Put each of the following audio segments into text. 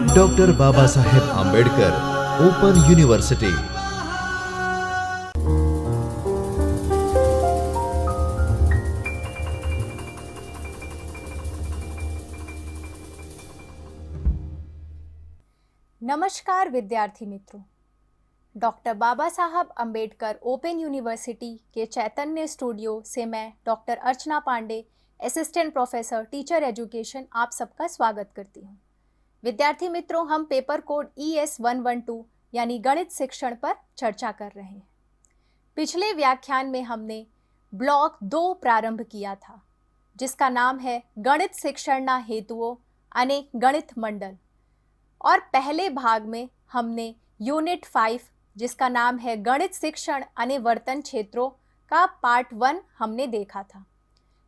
Doctor Baba Saheb Ambedkar open university. नमस्कार विद्यार्थी मित्रों, डॉक्टर बाबा साहब अम्बेडकर ओपन यूनिवर्सिटी के चैतन्य स्टूडियो से मैं doctor Archana Pandey, assistant professor teacher education, आप सबका स्वागत करती हूँ। विद्यार्थी मित्रों, हम पेपर कोड ES 112 यानी गणित शिक्षण पर चर्चा कर रहे हैं। पिछले व्याख्यान में हमने ब्लॉक 2 प्रारंभ किया था, जिसका नाम है गणित शिक्षण हेतुओं अनेक गणित मंडल, और पहले भाग में हमने यूनिट 5 जिसका नाम है गणित शिक्षण अने वर्तन क्षेत्रों का पार्ट 1 हमने देखा था,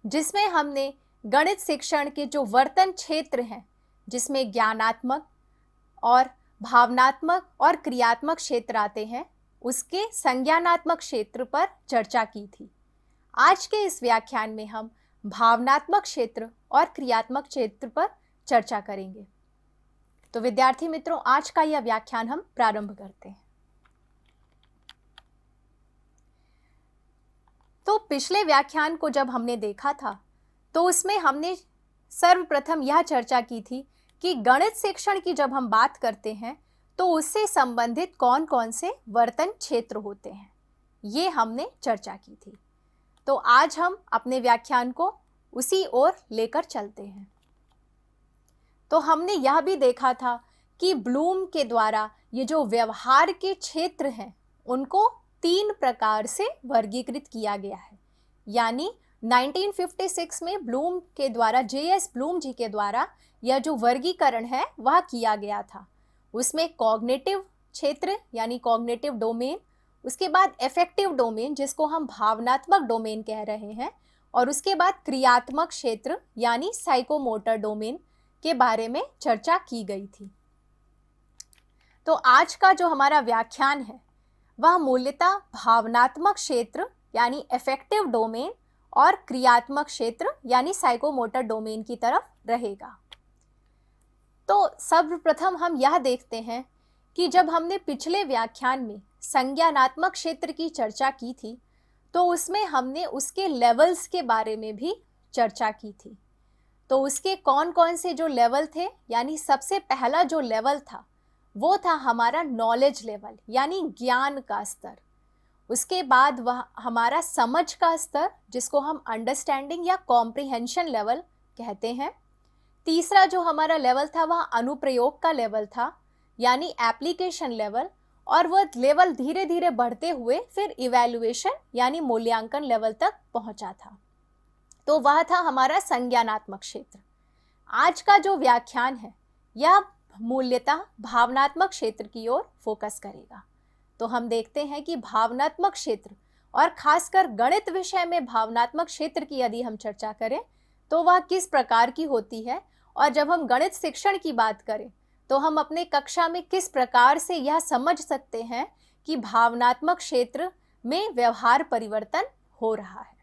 जिसमें हमने गणित शिक्षण के जो वर्तन क्षेत्र हैं, जिसमें ज्ञानात्मक और भावनात्मक और क्रियात्मक क्षेत्र आते हैं, उसके संज्ञानात्मक क्षेत्र पर चर्चा की थी। आज के इस व्याख्यान में हम भावनात्मक क्षेत्र और क्रियात्मक क्षेत्र पर चर्चा करेंगे। तो विद्यार्थी मित्रों, आज का यह व्याख्यान हम प्रारंभ करते हैं। तो पिछले व्याख्यान को जब हमने देखा था, तो उसमें हमने सर्वप्रथम यह चर्चा की थी कि गणित शिक्षण की जब हम बात करते हैं तो उससे संबंधित कौन कौन से वर्तन क्षेत्र होते हैं, ये हमने चर्चा की थी। तो आज हम अपने व्याख्यान को उसी ओर लेकर चलते हैं। तो हमने यह भी देखा था कि ब्लूम के द्वारा ये जो व्यवहार के क्षेत्र हैं, उनको 3 प्रकार से वर्गीकृत किया गया है। यानी 1956 में ब्लूम के द्वारा, JS ब्लूम जी के द्वारा यह जो वर्गीकरण है वह किया गया था। उसमें कॉग्निटिव क्षेत्र यानी कॉग्निटिव डोमेन, उसके बाद एफेक्टिव डोमेन जिसको हम भावनात्मक डोमेन कह रहे हैं, और उसके बाद क्रियात्मक क्षेत्र यानी साइकोमोटर डोमेन के बारे में चर्चा की गई थी। तो आज का जो हमारा व्याख्यान है वह मूलतः भावनात्मक क्षेत्र यानी एफेक्टिव डोमेन और क्रियात्मक क्षेत्र यानी साइकोमोटर डोमेन की तरफ रहेगा। तो सर्वप्रथम हम यह देखते हैं कि जब हमने पिछले व्याख्यान में संज्ञानात्मक क्षेत्र की चर्चा की थी, तो उसमें हमने उसके लेवल्स के बारे में भी चर्चा की थी। तो उसके कौन कौन से जो लेवल थे, यानी सबसे पहला जो लेवल था वो था हमारा नॉलेज लेवल यानी ज्ञान का स्तर। उसके बाद वह हमारा समझ का स्तर जिसको हम अंडरस्टैंडिंग या कॉम्प्रिहेंशन लेवल कहते हैं। तीसरा जो हमारा लेवल था वह अनुप्रयोग का लेवल था यानी एप्लीकेशन लेवल, और वह लेवल धीरे धीरे बढ़ते हुए फिर इवैल्यूएशन यानी मूल्यांकन लेवल तक पहुंचा था। तो वह था हमारा संज्ञानात्मक क्षेत्र। आज का जो व्याख्यान है यह मूलतः भावनात्मक क्षेत्र की ओर फोकस करेगा। तो हम देखते हैं कि भावनात्मक क्षेत्र, और खासकर गणित विषय में भावनात्मक क्षेत्र की यदि हम चर्चा करें तो वह किस प्रकार की होती है, और जब हम गणित शिक्षण की बात करें तो हम अपने कक्षा में किस प्रकार से यह समझ सकते हैं कि भावनात्मक क्षेत्र में व्यवहार परिवर्तन हो रहा है।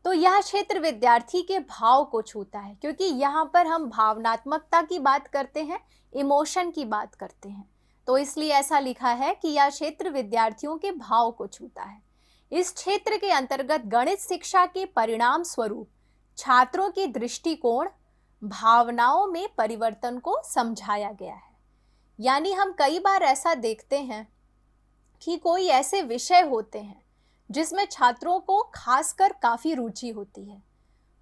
तो यह क्षेत्र विद्यार्थी के भाव को छूता है, क्योंकि यहाँ पर हम भावनात्मकता की बात करते हैं, इमोशन की बात करते हैं, तो इसलिए ऐसा लिखा है कि यह क्षेत्र विद्यार्थियों के भाव को छूता है। इस क्षेत्र के अंतर्गत गणित शिक्षा के परिणाम स्वरूप छात्रों के दृष्टिकोण, भावनाओं में परिवर्तन को समझाया गया है। यानी हम कई बार ऐसा देखते हैं कि कोई ऐसे विषय होते हैं जिसमें छात्रों को खासकर काफ़ी रुचि होती है,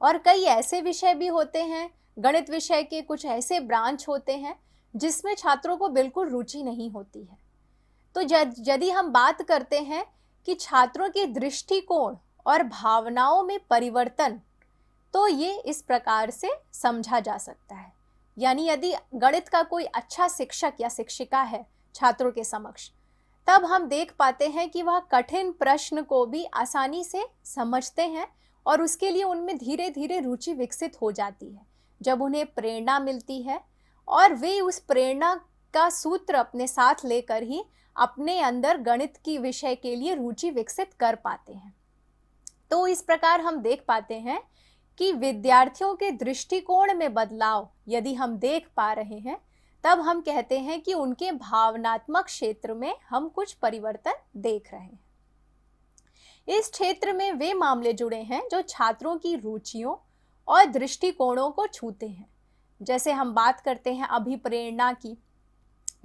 और कई ऐसे विषय भी होते हैं, गणित विषय के कुछ ऐसे ब्रांच होते हैं जिसमें छात्रों को बिल्कुल रुचि नहीं होती है। तो यदि हम बात करते हैं कि छात्रों के दृष्टिकोण और भावनाओं में परिवर्तन, तो ये इस प्रकार से समझा जा सकता है। यानी यदि गणित का कोई अच्छा शिक्षक या शिक्षिका है छात्रों के समक्ष, तब हम देख पाते हैं कि वह कठिन प्रश्न को भी आसानी से समझते हैं, और उसके लिए उनमें धीरे धीरे रुचि विकसित हो जाती है जब उन्हें प्रेरणा मिलती है, और वे उस प्रेरणा का सूत्र अपने साथ लेकर ही अपने अंदर गणित की विषय के लिए रुचि विकसित कर पाते हैं। तो इस प्रकार हम देख पाते हैं कि विद्यार्थियों के दृष्टिकोण में बदलाव यदि हम देख पा रहे हैं, तब हम कहते हैं कि उनके भावनात्मक क्षेत्र में हम कुछ परिवर्तन देख रहे हैं। इस क्षेत्र में वे मामले जुड़े हैं जो छात्रों की रुचियों और दृष्टिकोणों को छूते हैं। जैसे हम बात करते हैं अभिप्रेरणा की,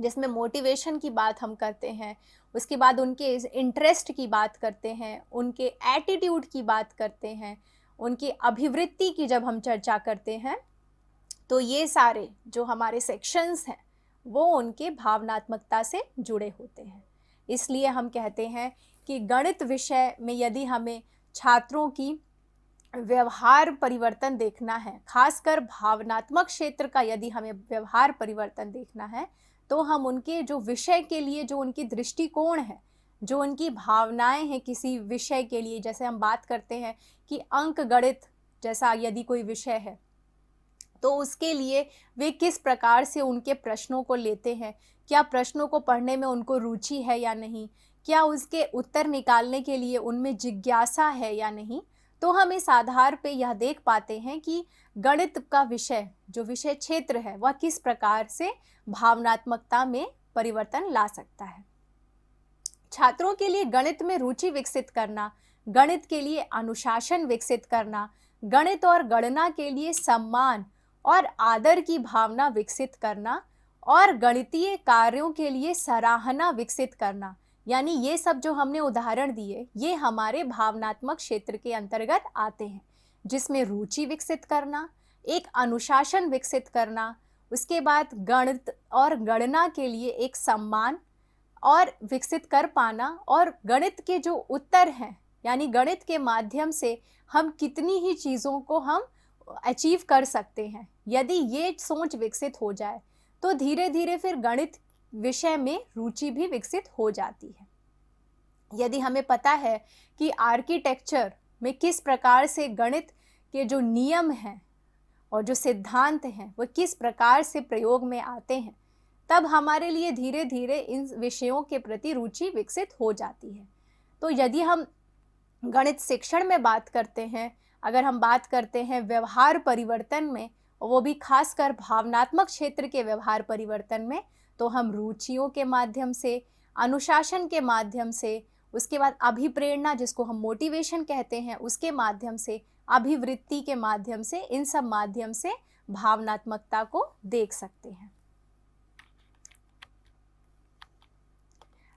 जिसमें मोटिवेशन की बात हम करते हैं, उसके बाद उनके इंटरेस्ट की बात करते हैं, उनके एटीट्यूड की बात करते हैं, उनकी अभिवृत्ति की जब हम चर्चा करते हैं, तो ये सारे जो हमारे सेक्शंस हैं वो उनके भावनात्मकता से जुड़े होते हैं। इसलिए हम कहते हैं कि गणित विषय में यदि हमें छात्रों की व्यवहार परिवर्तन देखना है, खासकर भावनात्मक क्षेत्र का यदि हमें व्यवहार परिवर्तन देखना है, तो हम उनके जो विषय के लिए जो उनकी दृष्टिकोण है, जो उनकी भावनाएं हैं किसी विषय के लिए, जैसे हम बात करते हैं कि अंक गणित जैसा यदि कोई विषय है, तो उसके लिए वे किस प्रकार से उनके प्रश्नों को लेते हैं, क्या प्रश्नों को पढ़ने में उनको रुचि है या नहीं, क्या उसके उत्तर निकालने के लिए उनमें जिज्ञासा है या नहीं। तो हम इस आधार पे यह देख पाते हैं कि गणित का विषय, जो विषय क्षेत्र है, वह किस प्रकार से भावनात्मकता में परिवर्तन ला सकता है। छात्रों के लिए गणित में रुचि विकसित करना, गणित के लिए अनुशासन विकसित करना, गणित और गणना के लिए सम्मान और आदर की भावना विकसित करना और गणितीय कार्यों के लिए सराहना विकसित करना, यानी ये सब जो हमने उदाहरण दिए ये हमारे भावनात्मक क्षेत्र के अंतर्गत आते हैं, जिसमें रुचि विकसित करना, एक अनुशासन विकसित करना, उसके बाद गणित और गणना के लिए एक सम्मान और विकसित कर पाना, और गणित के जो उत्तर हैं, यानी गणित के माध्यम से हम कितनी ही चीज़ों को हम अचीव कर सकते हैं, यदि ये सोच विकसित हो जाए तो धीरे धीरे फिर गणित विषय में रुचि भी विकसित हो जाती है। यदि हमें पता है कि आर्किटेक्चर में किस प्रकार से गणित के जो नियम हैं और जो सिद्धांत हैं वो किस प्रकार से प्रयोग में आते हैं, तब हमारे लिए धीरे धीरे इन विषयों के प्रति रुचि विकसित हो जाती है। तो यदि हम गणित शिक्षण में बात करते हैं, अगर हम बात करते हैं व्यवहार परिवर्तन में, वो भी खासकर भावनात्मक क्षेत्र के व्यवहार परिवर्तन में, तो हम रुचियों के माध्यम से, अनुशासन के माध्यम से, उसके बाद अभिप्रेरणा जिसको हम मोटिवेशन कहते हैं उसके माध्यम से, अभिवृत्ति के माध्यम से, इन सब माध्यम से भावनात्मकता को देख सकते हैं।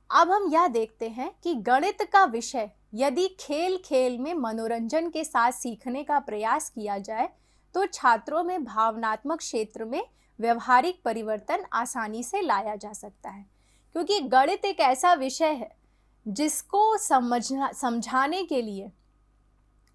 अब हम यह देखते हैं कि गणित का विषय यदि खेल खेल में मनोरंजन के साथ सीखने का प्रयास किया जाए तो छात्रों में भावनात्मक क्षेत्र में व्यवहारिक परिवर्तन आसानी से लाया जा सकता है, क्योंकि गणित एक ऐसा विषय है जिसको समझाने के लिए,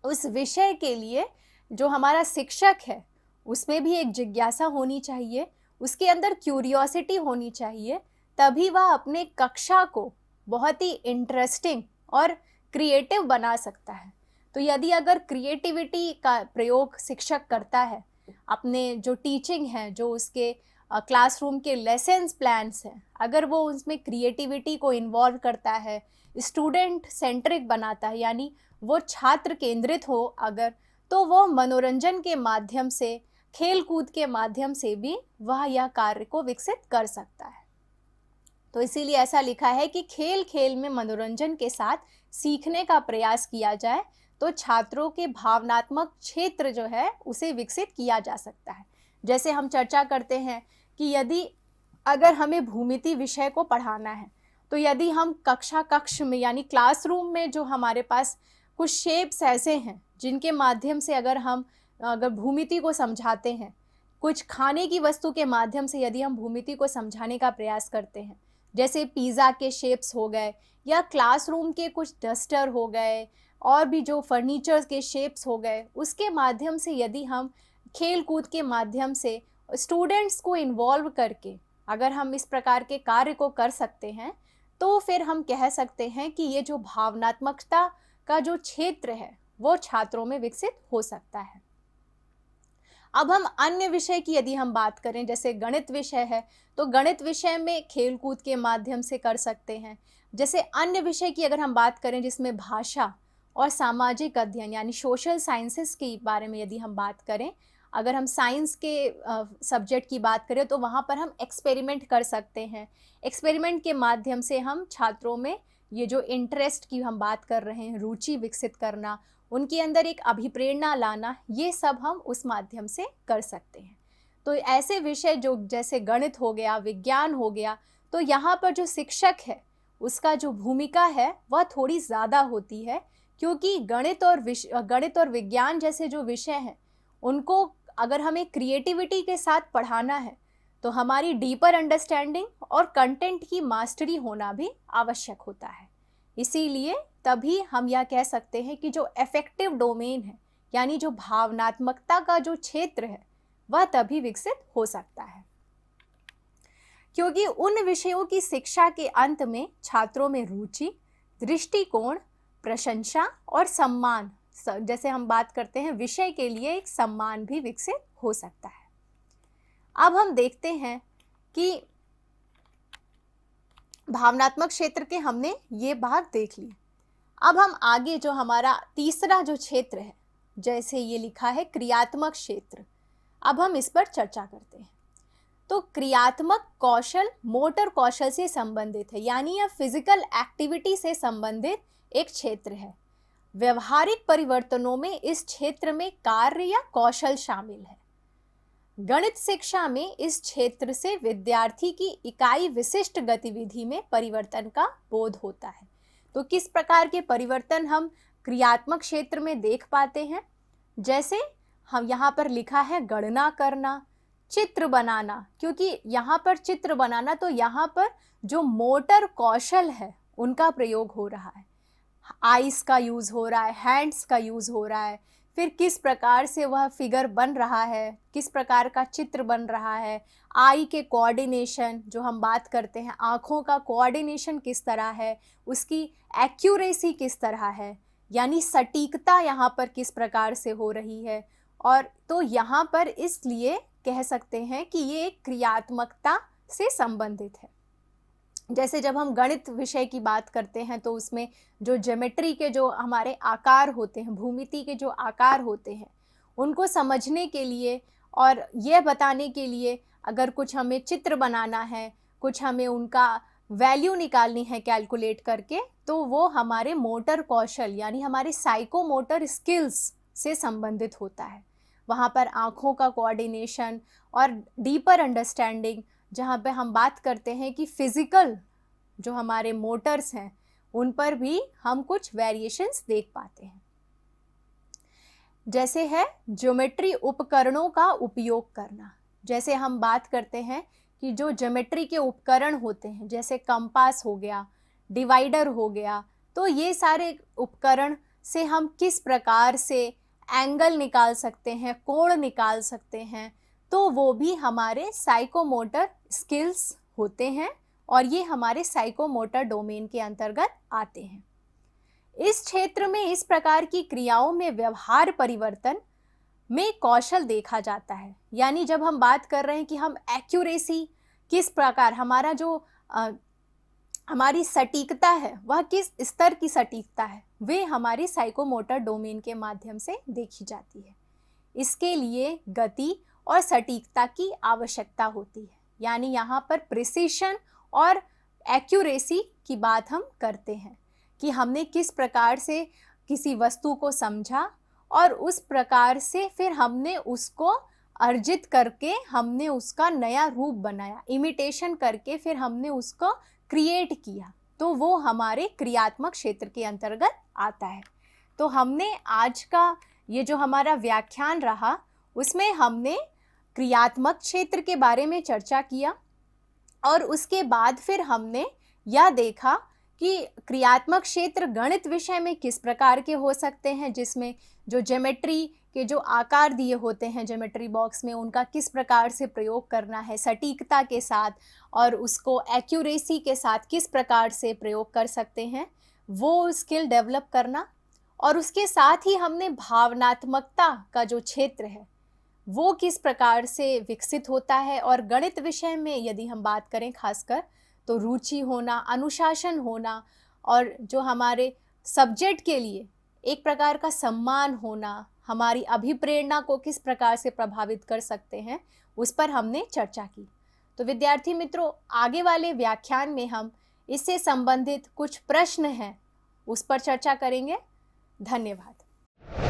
उस विषय के लिए जो हमारा शिक्षक है उसमें भी एक जिज्ञासा होनी चाहिए, उसके अंदर क्यूरियोसिटी होनी चाहिए, तभी वह अपने कक्षा को बहुत ही इंटरेस्टिंग और क्रिएटिव बना सकता है। तो यदि अगर क्रिएटिविटी का प्रयोग शिक्षक करता है, अपने जो टीचिंग है, जो उसके क्लासरूम के लेसन्स प्लान्स हैं, अगर वो उसमें क्रिएटिविटी को इन्वॉल्व करता है, स्टूडेंट सेंट्रिक बनाता है, यानी वो छात्र केंद्रित हो अगर, तो वो मनोरंजन के माध्यम से, खेल कूद के माध्यम से भी वह यह कार्य को विकसित कर सकता है। तो इसीलिए ऐसा लिखा है कि खेल खेल में मनोरंजन के साथ सीखने का प्रयास किया जाए तो छात्रों के भावनात्मक क्षेत्र जो है उसे विकसित किया जा सकता है। जैसे हम चर्चा करते हैं कि यदि अगर हमें भूमिति विषय को पढ़ाना है, तो यदि हम कक्ष में यानी क्लासरूम में जो हमारे पास कुछ शेप्स ऐसे हैं जिनके माध्यम से अगर भूमिति को समझाते हैं, कुछ खाने की वस्तु के माध्यम से यदि हम भूमिति को समझाने का प्रयास करते हैं, जैसे पिज़्ज़ा के शेप्स हो गए या क्लासरूम के कुछ डस्टर हो गए और भी जो फर्नीचर्स के शेप्स हो गए, उसके माध्यम से यदि हम खेल कूद के माध्यम से स्टूडेंट्स को इन्वॉल्व करके अगर हम इस प्रकार के कार्य को कर सकते हैं, तो फिर हम कह सकते हैं कि ये जो भावनात्मकता का जो क्षेत्र है वो छात्रों में विकसित हो सकता है। अब हम अन्य विषय की यदि हम बात करें, जैसे गणित विषय है, तो गणित विषय में खेल कूद के माध्यम से कर सकते हैं। जैसे अन्य विषय की अगर हम बात करें जिसमें भाषा और सामाजिक अध्ययन यानी सोशल साइंसेस के बारे में यदि हम बात करें, अगर हम साइंस के सब्जेक्ट की बात करें तो वहाँ पर हम एक्सपेरिमेंट कर सकते हैं। एक्सपेरिमेंट के माध्यम से हम छात्रों में ये जो इंटरेस्ट की हम बात कर रहे हैं, रुचि विकसित करना, उनके अंदर एक अभिप्रेरणा लाना, ये सब हम उस माध्यम से कर सकते हैं। तो ऐसे विषय जो जैसे गणित हो गया, विज्ञान हो गया, तो यहाँ पर जो शिक्षक है उसका जो भूमिका है वह थोड़ी ज़्यादा होती है, क्योंकि गणित और विज्ञान जैसे जो विषय हैं उनको अगर हमें क्रिएटिविटी के साथ पढ़ाना है तो हमारी डीपर अंडरस्टैंडिंग और कंटेंट की मास्टरी होना भी आवश्यक होता है। इसीलिए तभी हम यह कह सकते हैं कि जो अफेक्टिव डोमेन है यानी जो भावनात्मकता का जो क्षेत्र है वह तभी विकसित हो सकता है, क्योंकि उन विषयों की शिक्षा के अंत में छात्रों में रुचि, दृष्टिकोण, प्रशंसा और सम्मान, जैसे हम बात करते हैं विषय के लिए एक सम्मान भी विकसित हो सकता है। अब हम देखते हैं कि भावनात्मक क्षेत्र के हमने ये भाग देख ली। अब हम आगे जो हमारा तीसरा जो क्षेत्र है, जैसे ये लिखा है क्रियात्मक क्षेत्र, अब हम इस पर चर्चा करते हैं। तो क्रियात्मक कौशल मोटर कौशल से संबंधित है, यानी यह फिजिकल एक्टिविटी से संबंधित एक क्षेत्र है। व्यवहारिक परिवर्तनों में इस क्षेत्र में कार्य या कौशल शामिल है। गणित शिक्षा में इस क्षेत्र से विद्यार्थी की इकाई विशिष्ट गतिविधि में परिवर्तन का बोध होता है। तो किस प्रकार के परिवर्तन हम क्रियात्मक क्षेत्र में देख पाते हैं? जैसे हम यहाँ पर लिखा है गणना करना, चित्र बनाना, क्योंकि यहाँ पर चित्र बनाना तो यहाँ पर जो मोटर कौशल है उनका प्रयोग हो रहा है। आइस का यूज़ हो रहा है, हैंड्स का यूज़ हो रहा है, फिर किस प्रकार से वह फिगर बन रहा है, किस प्रकार का चित्र बन रहा है, आई के कोऑर्डिनेशन जो हम बात करते हैं, आँखों का कोऑर्डिनेशन किस तरह है, उसकी एक्यूरेसी किस तरह है, यानी सटीकता यहाँ पर किस प्रकार से हो रही है। और तो यहाँ पर इसलिए कह सकते हैं कि ये एक क्रियात्मकता से संबंधित है। जैसे जब हम गणित विषय की बात करते हैं तो उसमें जो ज्योमेट्री के जो हमारे आकार होते हैं, भूमिति के जो आकार होते हैं, उनको समझने के लिए और ये बताने के लिए अगर कुछ हमें चित्र बनाना है, कुछ हमें उनका वैल्यू निकालनी है कैलकुलेट करके, तो वो हमारे मोटर कौशल यानी हमारे साइकोमोटर स्किल्स से संबंधित होता है। वहाँ पर आँखों का कोऑर्डिनेशन और डीपर अंडरस्टैंडिंग, जहाँ पे हम बात करते हैं कि फिजिकल जो हमारे मोटर्स हैं उन पर भी हम कुछ वेरिएशंस देख पाते हैं। जैसे है ज्योमेट्री उपकरणों का उपयोग करना। जैसे हम बात करते हैं कि जो ज्योमेट्री के उपकरण होते हैं, जैसे कंपास हो गया, डिवाइडर हो गया, तो ये सारे उपकरण से हम किस प्रकार से एंगल निकाल सकते हैं, कोण निकाल सकते हैं, तो वो भी हमारे साइकोमोटर स्किल्स होते हैं और ये हमारे साइकोमोटर डोमेन के अंतर्गत आते हैं। इस क्षेत्र में इस प्रकार की क्रियाओं में व्यवहार परिवर्तन में कौशल देखा जाता है। यानी जब हम बात कर रहे हैं कि हम एक्यूरेसी किस प्रकार, हमारा जो हमारी सटीकता है वह किस स्तर की सटीकता है, वे हमारी साइकोमोटर डोमेन के माध्यम से देखी जाती है। इसके लिए गति और सटीकता की आवश्यकता होती है। यानी यहाँ पर प्रिसिशन और एक्यूरेसी की बात हम करते हैं कि हमने किस प्रकार से किसी वस्तु को समझा और उस प्रकार से फिर हमने उसको अर्जित करके हमने उसका नया रूप बनाया, इमिटेशन करके फिर हमने उसको क्रिएट किया, तो वो हमारे क्रियात्मक क्षेत्र के अंतर्गत आता है। तो हमने आज का ये जो हमारा व्याख्यान रहा उसमें हमने क्रियात्मक क्षेत्र के बारे में चर्चा किया और उसके बाद फिर हमने यह देखा कि क्रियात्मक क्षेत्र गणित विषय में किस प्रकार के हो सकते हैं, जिसमें जो ज्योमेट्री के जो आकार दिए होते हैं ज्योमेट्री बॉक्स में उनका किस प्रकार से प्रयोग करना है सटीकता के साथ और उसको एक्यूरेसी के साथ किस प्रकार से प्रयोग कर सकते हैं, वो स्किल डेवलप करना। और उसके साथ ही हमने भावनात्मकता का जो क्षेत्र है वो किस प्रकार से विकसित होता है और गणित विषय में यदि हम बात करें खासकर तो रुचि होना, अनुशासन होना और जो हमारे सब्जेक्ट के लिए एक प्रकार का सम्मान होना हमारी अभिप्रेरणा को किस प्रकार से प्रभावित कर सकते हैं, उस पर हमने चर्चा की। तो विद्यार्थी मित्रों, आगे वाले व्याख्यान में हम इससे संबंधित कुछ प्रश्न हैं उस पर चर्चा करेंगे। धन्यवाद।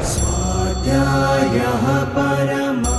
स्वाध्यायः परमः